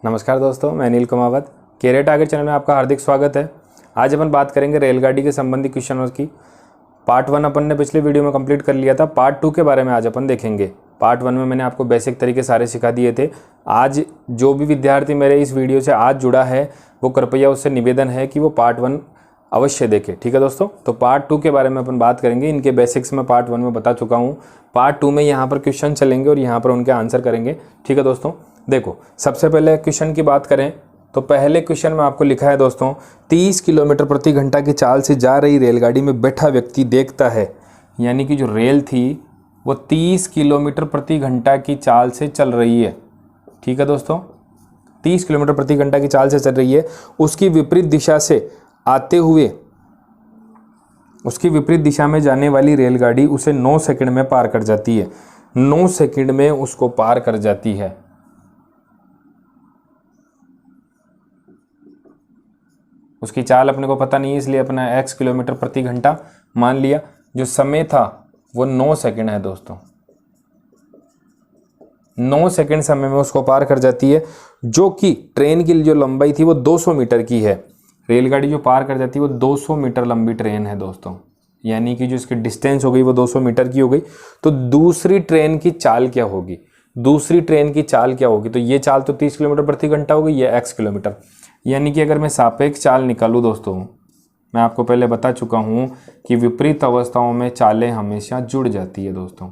नमस्कार दोस्तों, मैं Anil Kumawat. Career target channel में आपका हार्दिक स्वागत है। आज अपन बात करेंगे रेलगाड़ी के संबंधी क्वेश्चनों की। पार्ट 1 अपन ने पिछले वीडियो में कंप्लीट कर लिया था। पार्ट 2 के बारे में आज अपन देखेंगे। पार्ट 1 में मैंने आपको बेसिक तरीके सारे सिखा दिए थे। आज जो भी विद्यार्थी मेरे इस वीडियो से आज जुड़ा है वो कृपया उससे निवेदन है कि वो पार्ट 1 अवश्य देखें। ठीक है दोस्तों, तो पार्ट 2 के बारे में अपन बात करेंगे। इनके बेसिक्स मैं पार्ट 1 में बता चुका हूँ। पार्ट 2 में यहाँ पर क्वेश्चन चलेंगे और यहाँ पर उनके आंसर करेंगे। ठीक है दोस्तों, देखो सबसे पहले क्वेश्चन की बात करें तो पहले क्वेश्चन में आपको लिखा है दोस्तों, 30 किलोमीटर प्रति घंटा की चाल से जा रही रेलगाड़ी में बैठा व्यक्ति देखता है, यानी कि जो रेल थी वो 30 किलोमीटर प्रति घंटा की चाल से चल रही है। ठीक है दोस्तों, 30 किलोमीटर प्रति घंटा की चाल से चल रही है। उसकी विपरीत दिशा से आते हुए उसकी विपरीत दिशा में जाने वाली रेलगाड़ी उसे 9 सेकंड में पार कर जाती है। 9 सेकंड में उसको पार कर जाती है। उसकी चाल अपने को पता नहीं है, इसलिए अपना x किलोमीटर प्रति घंटा मान लिया। जो समय था वो 9 सेकंड है दोस्तों। 9 सेकंड समय में उसको पार कर जाती है, जो कि ट्रेन की जो लंबाई थी वो 200 मीटर की है। रेलगाड़ी जो पार कर जाती है वो 200 मीटर लंबी ट्रेन है दोस्तों, यानी कि जो इसकी डिस्टेंस हो गई वो 200 मीटर की हो गई। तो दूसरी ट्रेन की चाल क्या होगी? दूसरी ट्रेन की चाल क्या होगी? तो ये चाल तो 30 किलोमीटर प्रति घंटा हो गई, ये x किलोमीटर। यानी कि अगर मैं सापेक्ष चाल निकालूँ दोस्तों, मैं आपको पहले बता चुका हूँ कि विपरीत अवस्थाओं में चालें हमेशा जुड़ जाती है दोस्तों।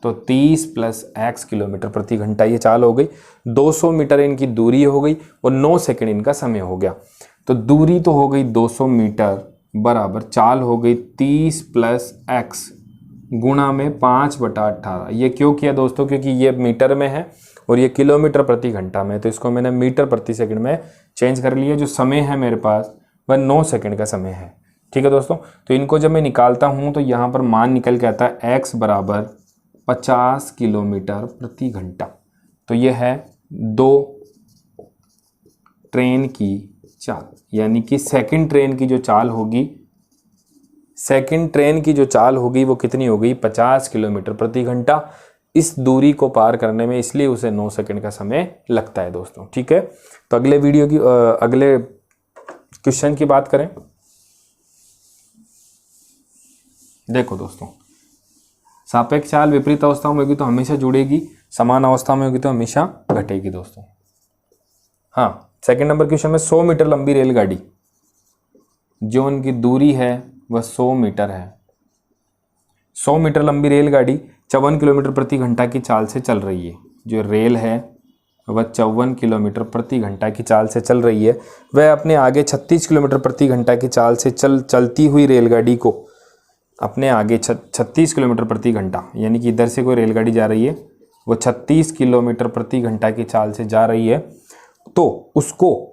तो 30 + x किलोमीटर प्रति घंटा ये चाल हो गई। 200 मीटर इनकी दूरी हो गई और 9 सेकंड इनका समय हो गया। तो दूरी तो हो गई 200 मीटर बराबर चाल हो गई 30 + x गुणा में 5/18। ये क्यों किया दोस्तों? क्योंकि ये मीटर में है और ये किलोमीटर प्रति घंटा में, तो इसको मैंने मीटर प्रति सेकंड में चेंज कर लिया। जो समय है मेरे पास वह 9 सेकंड का समय है। ठीक है दोस्तों, तो इनको जब मैं निकालता हूँ तो यहाँ पर मान निकल के आता है x बराबर 50 किलोमीटर प्रति घंटा। तो ये है 2 ट्रेन की चाल, यानी कि सेकंड ट्रेन की जो चाल होगी, सेकंड ट्रेन की जो चाल होगी वो कितनी हो गई? 50 किलोमीटर प्रति घंटा इस दूरी को पार करने में, इसलिए उसे 9 सेकंड का समय लगता है दोस्तों। ठीक है, तो अगले वीडियो की अगले क्वेश्चन की बात करें। देखो दोस्तों, सापेक्ष चाल विपरीत अवस्थाओं में होगी तो हमेशा जुड़ेगी, समान अवस्था में होगी तो हमेशा घटेगी दोस्तों। हाँ, सेकंड नंबर क्वेश्चन में 100 मीटर लंबी रेलगाड़ी, जो उनकी दूरी है वह 100 मीटर है। 100 मीटर लंबी रेलगाड़ी 54 किलोमीटर प्रति घंटा की चाल से चल रही है। जो रेल है वह 54 किलोमीटर प्रति घंटा की चाल से चल रही है। वह अपने आगे 36 किलोमीटर प्रति घंटा की चाल से चलती हुई रेलगाड़ी को अपने आगे 36 किलोमीटर प्रति घंटा, यानी कि इधर से कोई रेलगाड़ी जा रही है वो 36 किलोमीटर प्रति घंटा की चाल से जा रही है, तो उसको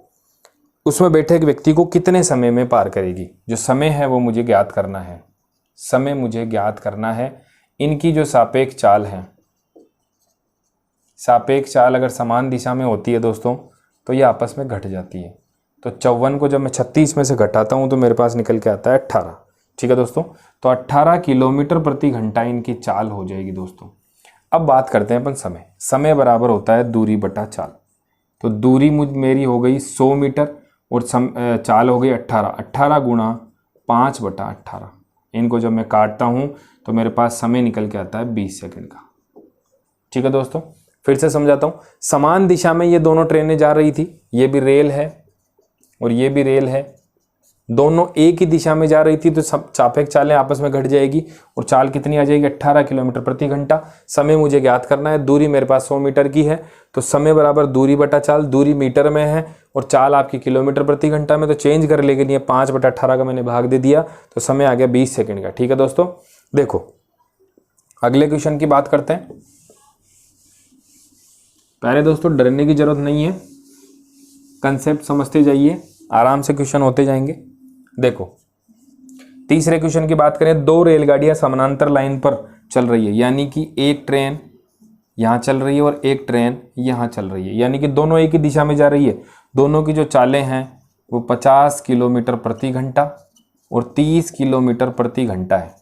उसमें बैठे एक व्यक्ति को कितने समय में पार करेगी? जो समय है वो मुझे ज्ञात करना है। समय मुझे ज्ञात करना है। इनकी जो सापेक्ष चाल है, सापेक्ष चाल अगर समान दिशा में होती है दोस्तों तो ये आपस में घट जाती है। तो 54 को जब मैं 36 में से घटाता हूँ तो मेरे पास निकल के आता है 18। ठीक है दोस्तों, तो 18 किलोमीटर प्रति घंटा इनकी चाल हो जाएगी दोस्तों। अब बात करते हैं अपन समय। समय बराबर होता है दूरी बटा चाल। तो दूरी मेरी हो गई 100 मीटर और चाल हो गई 18। 18 गुणा 5/18। इनको जब मैं काटता हूँ तो मेरे पास समय निकल के आता है 20 सेकंड का। ठीक है दोस्तों, फिर से समझाता हूँ। समान दिशा में ये दोनों ट्रेनें जा रही थी, ये भी रेल है और ये भी रेल है। दोनों एक ही दिशा में जा रही थी, तो सब सापेक्ष चालें आपस में घट जाएगी और चाल कितनी आ जाएगी? 18 किलोमीटर प्रति घंटा। समय मुझे ज्ञात करना है। दूरी मेरे पास 100 मीटर की है, तो समय बराबर दूरी बटा चाल। दूरी मीटर में है और चाल आपकी किलोमीटर प्रति घंटा में, तो चेंज कर लेके लिए 5/18 का मैंने भाग दे दिया, तो समय आ गया 20 सेकंड का। ठीक है दोस्तों, देखो अगले क्वेश्चन की बात करते हैं। पहले दोस्तों डरने की जरूरत नहीं है, कंसेप्ट समझते जाइए, आराम से क्वेश्चन होते जाएंगे। देखो तीसरे क्वेश्चन की बात करें। 2 रेलगाड़ियां समानांतर लाइन पर चल रही है, यानी कि एक ट्रेन यहाँ चल रही है और एक ट्रेन यहाँ चल रही है, यानी कि दोनों एक ही दिशा में जा रही है। दोनों की जो चालें हैं वो 50 किलोमीटर प्रति घंटा और 30 किलोमीटर प्रति घंटा है।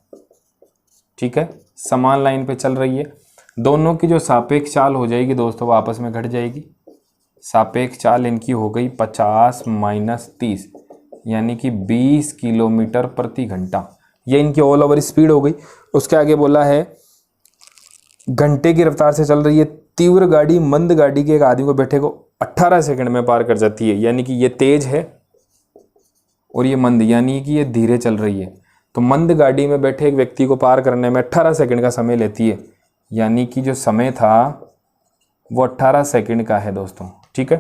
ठीक है, समान लाइन पे चल रही है। दोनों की जो सापेक्ष चाल हो जाएगी दोस्तों वो आपस में घट जाएगी। सापेक्ष चाल इनकी हो गई 50 माइनस 30 यानी कि 20 किलोमीटर प्रति घंटा। ये इनकी ऑल ओवर स्पीड हो गई। उसके आगे बोला है घंटे की रफ्तार से चल रही है तीव्र गाड़ी मंद गाड़ी के एक आदमी को बैठे को 18 सेकंड में पार कर जाती है। यानी कि ये तेज है और ये मंद, यानी कि ये धीरे चल रही है। तो मंद गाड़ी में बैठे एक व्यक्ति को पार करने में 18 सेकंड का समय लेती है, यानी कि जो समय था वो 18 सेकंड का है दोस्तों। ठीक है,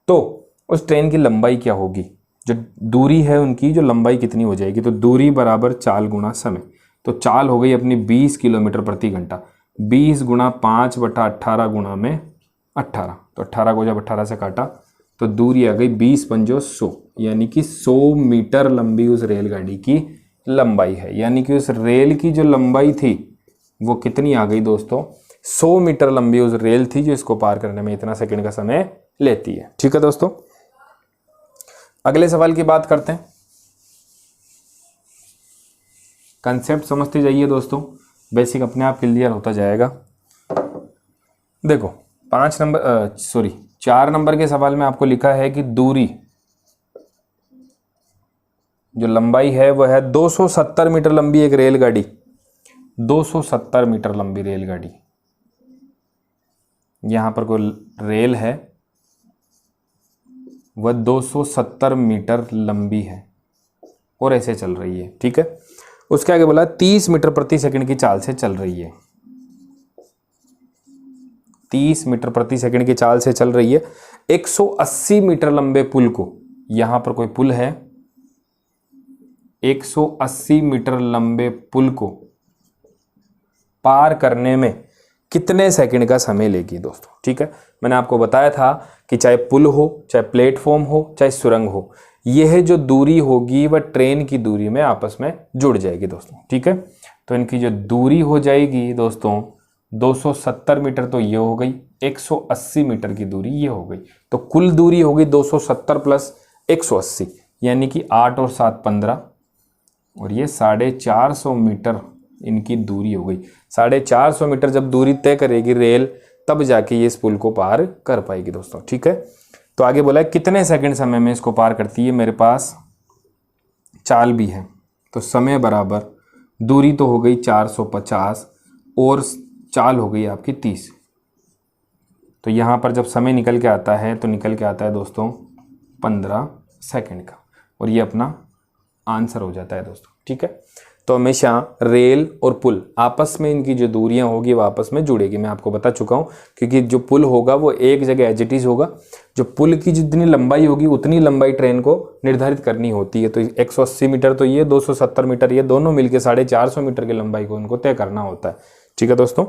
तो उस ट्रेन की लंबाई क्या होगी, जो दूरी है उनकी, जो लंबाई कितनी हो जाएगी, तो दूरी बराबर चाल गुणा समय। तो चाल हो गई अपनी 20 किलोमीटर प्रति घंटा, 20 गुणा 5/18 गुणा में 18, तो 18 को जब 18 से काटा तो दूरी आ गई 20 पंजो 100, यानी कि 100 मीटर लंबी उस रेलगाड़ी की लंबाई है। यानी कि उस रेल की जो लंबाई थी वो कितनी आ गई दोस्तों, 100 मीटर लंबी उस रेल थी जो इसको पार करने में इतना सेकंड का समय लेती है। ठीक है दोस्तों, अगले सवाल की बात करते हैं। कंसेप्ट समझते जाइए दोस्तों, बेसिक अपने आप क्लियर होता जाएगा। देखो 4 नंबर के सवाल में आपको लिखा है कि दूरी जो लंबाई है वह है 270 मीटर लंबी एक रेलगाड़ी, 270 मीटर लंबी रेलगाड़ी। यहां पर कोई रेल है वह 270 मीटर लंबी है और ऐसे चल रही है। ठीक है, उसके आगे बोला 30 मीटर प्रति सेकंड की चाल से चल रही है, 30 मीटर प्रति सेकंड की चाल से चल रही है। 180 मीटर लंबे पुल को, यहां पर कोई पुल है, 180 मीटर लंबे पुल को पार करने में कितने सेकंड का समय लेगी दोस्तों। ठीक है, मैंने आपको बताया था कि चाहे पुल हो, चाहे प्लेटफॉर्म हो, चाहे सुरंग हो, यह जो दूरी होगी वह ट्रेन की दूरी में आपस में जुड़ जाएगी दोस्तों। ठीक है, तो इनकी जो दूरी हो जाएगी दोस्तों 270 मीटर, तो ये हो गई 180 मीटर की दूरी ये हो गई, तो कुल दूरी हो गई 270 प्लस 180, यानी कि 8 और 7 15, और ये 450 मीटर इनकी दूरी हो गई। 450 मीटर जब दूरी तय करेगी रेल, तब जाके ये इस पुल को पार कर पाएगी दोस्तों। ठीक है, तो आगे बोला है कितने सेकंड समय में इसको पार करती है। मेरे पास चाल भी है, तो समय बराबर दूरी तो हो गई 450 और चाल हो गई आपकी 30। तो यहाँ पर जब समय निकल के आता है तो निकल के आता है दोस्तों 15 सेकंड का, और ये अपना आंसर हो जाता है दोस्तों। ठीक है, तो हमेशा रेल और पुल आपस में इनकी जो दूरियां होगी वो आपस में जुड़ेगी, मैं आपको बता चुका हूँ। क्योंकि जो पुल होगा वो एक जगह एज इट इज होगा, जो पुल की जितनी लंबाई होगी उतनी लंबाई ट्रेन को निर्धारित करनी होती है। तो 180 मीटर तो ये, 270 मीटर ये, दोनों मिलकर 450 मीटर की लंबाई को उनको तय करना होता है। ठीक है दोस्तों,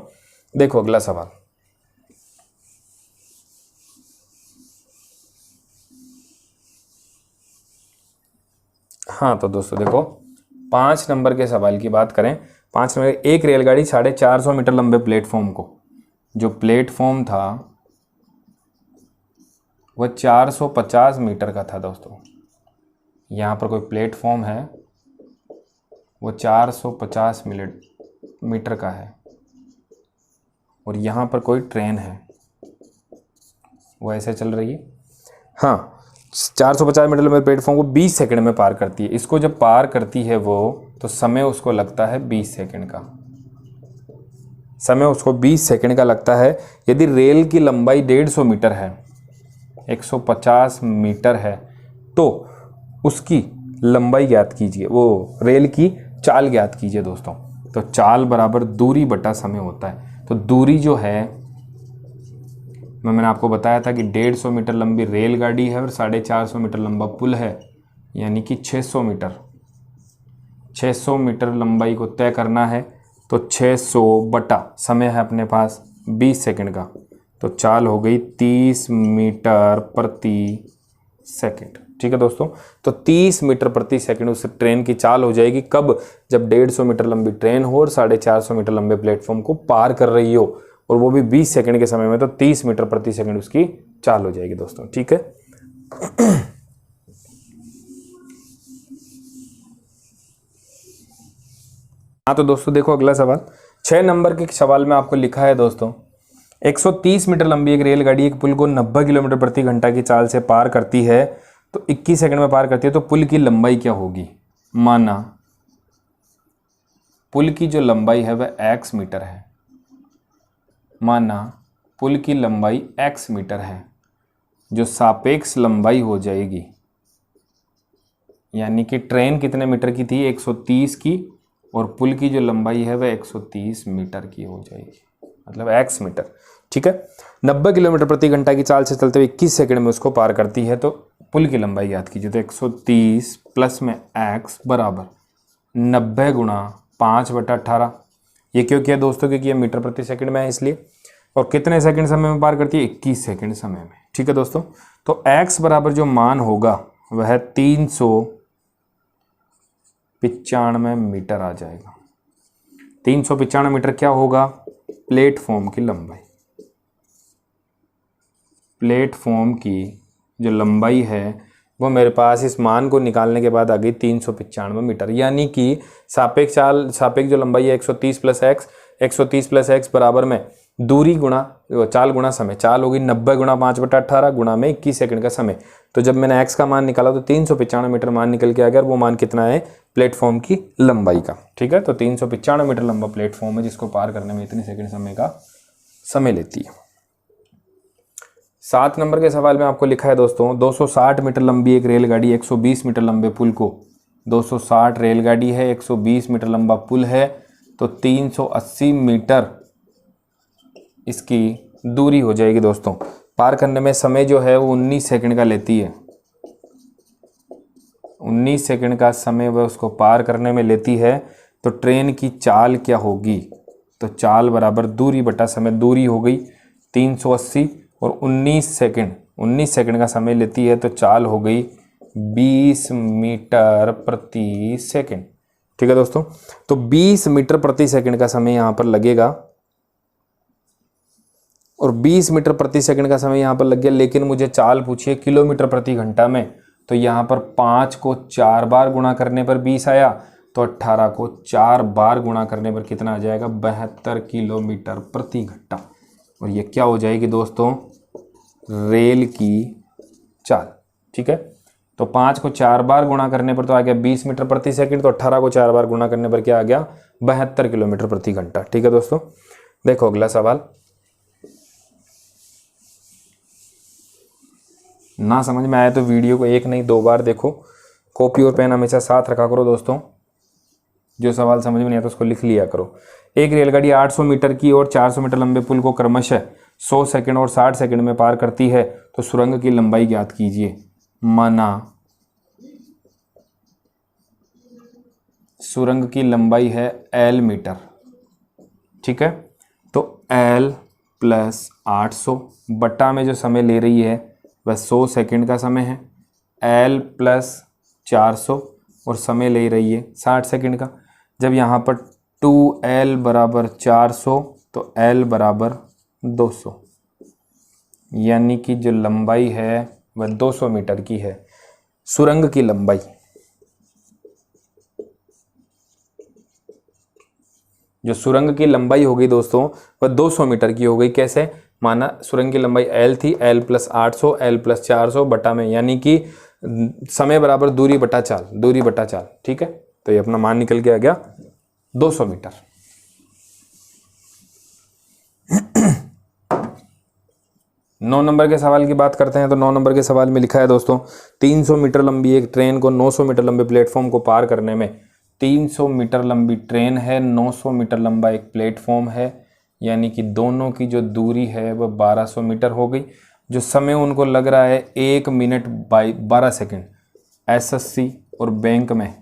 देखो अगला सवाल। हाँ तो दोस्तों देखो 5 नंबर के सवाल की बात करें। 5 नंबर, एक रेलगाड़ी 450 मीटर लंबे प्लेटफॉर्म को, जो प्लेटफॉर्म था वह 450 मीटर का था दोस्तों। यहाँ पर कोई प्लेटफॉर्म है वो 450 मीटर का है, और यहाँ पर कोई ट्रेन है वो ऐसे चल रही है। हाँ, 450 मीटर लंबे प्लेटफॉर्म को 20 सेकंड में पार करती है। इसको जब पार करती है वो, तो समय उसको लगता है 20 सेकंड का, समय उसको 20 सेकंड का लगता है। यदि रेल की लंबाई 150 मीटर है, 150 मीटर है, तो उसकी लंबाई ज्ञात कीजिए, वो रेल की चाल ज्ञात कीजिए दोस्तों। तो चाल बराबर दूरी बटा समय होता है। तो दूरी जो है मैंने आपको बताया था कि 150 मीटर लंबी रेलगाड़ी है और 450 मीटर लंबा पुल है, यानी कि 600 मीटर। 600 मीटर लंबाई को तय करना है, तो 600 बटा समय है अपने पास 20 सेकंड का, तो चाल हो गई 30 मीटर प्रति सेकंड। ठीक है दोस्तों, तो 30 मीटर प्रति सेकंड उस ट्रेन की चाल हो जाएगी। कब? जब 150 मीटर लंबी ट्रेन हो और 450 मीटर लंबे प्लेटफॉर्म को पार कर रही हो, और वो भी 20 सेकंड के समय में, तो 30 मीटर प्रति सेकंड उसकी चाल हो जाएगी दोस्तों। ठीक है, हाँ तो दोस्तों देखो अगला सवाल। 6 नंबर के सवाल में आपको लिखा है दोस्तों 130 मीटर लंबी एक रेलगाड़ी एक पुल को 90 किलोमीटर प्रति घंटा की चाल से पार करती है, तो 21 सेकंड में पार करती है, तो पुल की लंबाई क्या होगी। माना पुल की जो लंबाई है वह x मीटर है, माना पुल की लंबाई x मीटर है, जो सापेक्ष लंबाई हो जाएगी, यानी कि ट्रेन कितने मीटर की थी 130 की, और पुल की जो लंबाई है वह 130 मीटर की हो जाएगी, मतलब x मीटर। ठीक है, 90 किलोमीटर प्रति घंटा की चाल से चलते हुए 21 सेकंड में उसको पार करती है, तो पुल की लंबाई याद कीजिए। तो 130 प्लस में x बराबर 90 गुणा 5/18। ये क्यों किया दोस्तों, क्योंकि ये मीटर प्रति सेकंड में है इसलिए। और कितने सेकंड समय में पार करती है, 21 सेकंड समय में। ठीक है दोस्तों, तो x बराबर जो मान होगा वह 395 मीटर आ जाएगा। 395 मीटर क्या होगा, प्लेटफॉर्म की लंबाई। प्लेटफॉर्म की जो लंबाई है वो मेरे पास इस मान को निकालने के बाद आ गई 395 मीटर, यानी कि सापेक्ष जो लंबाई है 130 प्लस एक्स, 130 प्लस एक्स बराबर में दूरी गुणा चाल गुणा समय, चाल होगी 90 गुणा 5/18 गुणा में 21 सेकंड का समय। तो जब मैंने एक्स का मान निकाला तो 395 मीटर मान निकल के आ गया, और वो मान कितना है, प्लेटफॉर्म की लंबाई का। ठीक है, तो 395 मीटर लंबा प्लेटफॉर्म है जिसको पार करने में इतने सेकंड समय का समय लेती है। 7 नंबर के सवाल में आपको लिखा है दोस्तों, 260 मीटर लंबी एक रेलगाड़ी 120 मीटर लंबे पुल को, 260 रेलगाड़ी है, 120 मीटर लंबा पुल है, तो 380 मीटर इसकी दूरी हो जाएगी दोस्तों। पार करने में समय जो है वो 19 सेकंड का लेती है, 19 सेकंड का समय वह उसको पार करने में लेती है। तो ट्रेन की चाल क्या होगी, तो चाल बराबर दूरी बटा समय, दूरी हो गई 380 और 19 सेकंड का समय लेती है, तो चाल हो गई 20 मीटर प्रति सेकंड। ठीक है दोस्तों, तो 20 मीटर प्रति सेकंड का समय यहाँ पर लगेगा, और 20 मीटर प्रति सेकंड का समय यहाँ पर लग गया, लेकिन मुझे चाल पूछिए किलोमीटर प्रति घंटा में, तो यहाँ पर 5 को 4 बार गुणा करने पर 20 आया, तो 18 को 4 बार गुणा करने पर कितना आ जाएगा, 72 किलोमीटर प्रति घंटा। और ये क्या हो जाएगी दोस्तों, रेल की चाल। ठीक है, तो 5 को 4 बार गुणा करने पर तो आ गया 20 मीटर प्रति सेकंड, तो 18 को 4 बार गुणा करने पर क्या आ गया, 72 किलोमीटर प्रति घंटा। ठीक है दोस्तों, देखो अगला सवाल। ना समझ में आए तो वीडियो को 1 नहीं 2 बार देखो, कॉपी और पेन हमेशा साथ रखा करो दोस्तों। जो सवाल समझ में नहीं आता उसको लिख लिया करो। एक रेलगाड़ी 800 मीटर की और 400 मीटर लंबे पुल को क्रमशः 100 सेकंड और 60 सेकंड में पार करती है, तो सुरंग की लंबाई ज्ञात कीजिए। माना सुरंग की लंबाई है L मीटर। ठीक है, तो L प्लस 800 बट्टा में जो समय ले रही है वह 100 सेकंड का समय है, L प्लस 400 और समय ले रही है 60 सेकंड का। जब यहाँ पर 2L बराबर 400 तो L बराबर 200, यानी कि जो लंबाई है वह 200 मीटर की है। सुरंग की लंबाई, जो सुरंग की लंबाई हो गई दोस्तों वह 200 मीटर की हो गई। कैसे, माना सुरंग की लंबाई L थी, L प्लस 800 L प्लस 400 बटा में, यानी कि समय बराबर दूरी बटा चाल, दूरी बटा चाल। ठीक है, तो ये अपना मान निकल के आ गया 200 मीटर। 9 नंबर के सवाल की बात करते हैं, तो 9 नंबर के सवाल में लिखा है दोस्तों, 300 मीटर लंबी एक ट्रेन को 900 मीटर लंबे प्लेटफॉर्म को पार करने में, 300 मीटर लंबी ट्रेन है, 900 मीटर लंबा एक प्लेटफॉर्म है, यानी कि दोनों की जो दूरी है वह 1200 मीटर हो गई। जो समय उनको लग रहा है 1 मिनट 12 सेकंड। एसएससी और बैंक में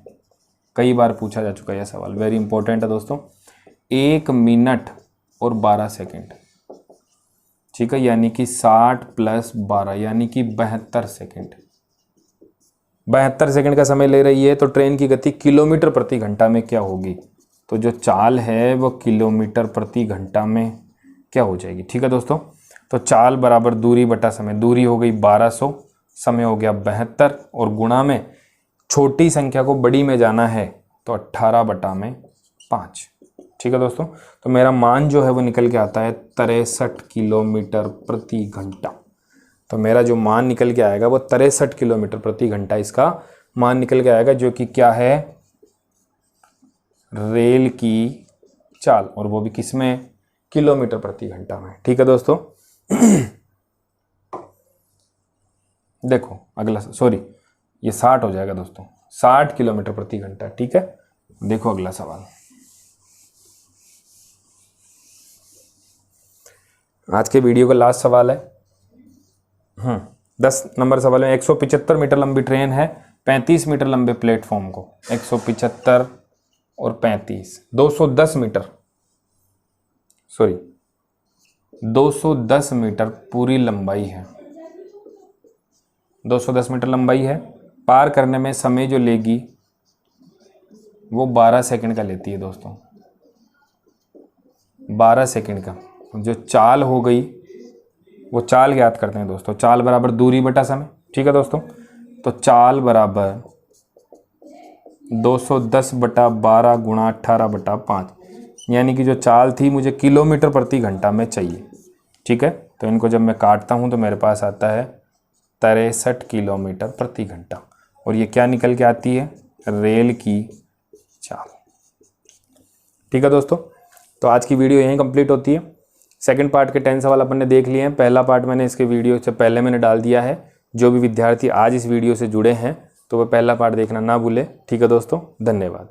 कई बार पूछा जा चुका है यह सवाल, वेरी इंपॉर्टेंट है दोस्तों। 1 मिनट और 12 सेकंड, ठीक है, यानी कि 60 प्लस 12 यानी कि 72 सेकंड। 72 सेकंड का समय ले रही है, तो ट्रेन की गति किलोमीटर प्रति घंटा में क्या होगी, तो जो चाल है वो किलोमीटर प्रति घंटा में क्या हो जाएगी। ठीक है दोस्तों, तो चाल बराबर दूरी बटा समय, दूरी हो गई 1200, समय हो गया 72 और गुणा में छोटी संख्या को बड़ी में जाना है तो 18 बटा में 5। ठीक है दोस्तों। तो मेरा मान जो है वो निकल के आता है 63 किलोमीटर प्रति घंटा। तो मेरा जो मान निकल के आएगा वो 63 किलोमीटर प्रति घंटा इसका मान निकल के आएगा, जो कि क्या है, रेल की चाल, और वो भी किस में, किलोमीटर प्रति घंटा में। ठीक है दोस्तों। देखो अगला, सॉरी ये 60 हो जाएगा दोस्तों, 60 किलोमीटर प्रति घंटा। ठीक है, देखो अगला सवाल। आज के वीडियो का लास्ट सवाल है। 10 नंबर सवाल में 175 मीटर लंबी ट्रेन है 35 मीटर लंबे प्लेटफॉर्म को, 175 और 35, 210 मीटर, सॉरी 210 मीटर पूरी लंबाई है, 210 मीटर लंबाई है। पार करने में समय जो लेगी वो 12 सेकंड का लेती है दोस्तों, 12 सेकंड का। जो चाल हो गई वो चाल ज्ञात करते हैं दोस्तों, चाल बराबर दूरी बटा समय। ठीक है दोस्तों, तो चाल बराबर 210 बटा 12 गुणा 18 बटा 5, यानी कि जो चाल थी मुझे किलोमीटर प्रति घंटा में चाहिए। ठीक है, तो इनको जब मैं काटता हूँ तो मेरे पास आता है 63 किलोमीटर प्रति घंटा, और ये क्या निकल के आती है, रेल की चाल। ठीक है दोस्तों, तो आज की वीडियो यहीं कंप्लीट होती है। सेकंड पार्ट के 10 सवाल अपन ने देख लिए हैं। पहला पार्ट मैंने इसके वीडियो से पहले मैंने डाल दिया है। जो भी विद्यार्थी आज इस वीडियो से जुड़े हैं तो वह पहला पार्ट देखना ना भूले। ठीक है दोस्तों, धन्यवाद।